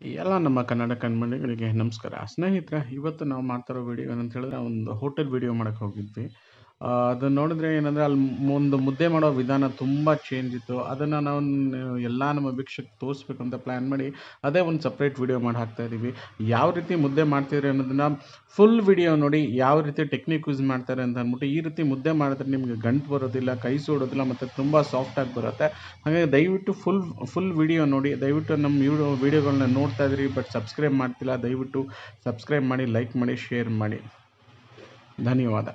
ಎಲ್ಲ ನಮ್ಮ ಕನ್ನಡ ಕಣ್ಮಣಿಗಳಿಗೆ ನಮಸ್ಕಾರ. ಸ್ನೇಹಿತರೆ, ಇವತ್ತು ನಾವು ಮಾಡ್ತಿರೋ ವಿಡಿಯೋ ಏನಂತ ಹೇಳಿದ್ರೆ, ಒಂದು ಹೋಟೆಲ್ ವಿಡಿಯೋ ಮಾಡಕ್ಕೆ ಹೋಗಿದ್ವಿ. ಅದನ್ನ ನೋಡಿದ್ರೆ ಏನಂದ್ರೆ, ಅಲ್ಲಿ ಒಂದು ಮುದ್ದೆ ಮಾಡೋ ವಿಧಾನ ತುಂಬ ಚೇಂಜ್ ಇತ್ತು. ಅದನ್ನು ನಾವು ಎಲ್ಲ ನಮ್ಮ ವೀಕ್ಷಕರಿಗೆ ತೋರಿಸ್ಬೇಕು ಅಂತ ಪ್ಲ್ಯಾನ್ ಮಾಡಿ ಅದೇ ಒಂದು ಸಪ್ರೇಟ್ ವಿಡಿಯೋ ಮಾಡಿ ಹಾಕ್ತಾ ಇದ್ದೀವಿ. ಯಾವ ರೀತಿ ಮುದ್ದೆ ಮಾಡ್ತಿದ್ರೆ ಅನ್ನೋದನ್ನ ಫುಲ್ ವಿಡಿಯೋ ನೋಡಿ, ಯಾವ ರೀತಿ ಟೆಕ್ನಿಕ್ ಯೂಸ್ ಮಾಡ್ತಾರೆ ಅಂತ ಅಂದ್ಬಿಟ್ಟು. ಈ ರೀತಿ ಮುದ್ದೆ ಮಾಡಿದ್ರೆ ನಿಮಗೆ ಗಂಟು ಬರೋದಿಲ್ಲ, ಕೈ ಸುಡೋದಿಲ್ಲ ಮತ್ತು ತುಂಬ ಸಾಫ್ಟಾಗಿ ಬರುತ್ತೆ. ಹಾಗಾಗಿ ದಯವಿಟ್ಟು ಫುಲ್ ವಿಡಿಯೋ ನೋಡಿ. ದಯವಿಟ್ಟು ನಮ್ಮ ವಿಡಿಯೋಗಳನ್ನ ನೋಡ್ತಾ ಇದ್ದೀರಿ ಬಟ್ ಸಬ್ಸ್ಕ್ರೈಬ್ ಮಾಡ್ತಿಲ್ಲ. ದಯವಿಟ್ಟು ಸಬ್ಸ್ಕ್ರೈಬ್ ಮಾಡಿ, ಲೈಕ್ ಮಾಡಿ, ಶೇರ್ ಮಾಡಿ. ಧನ್ಯವಾದ.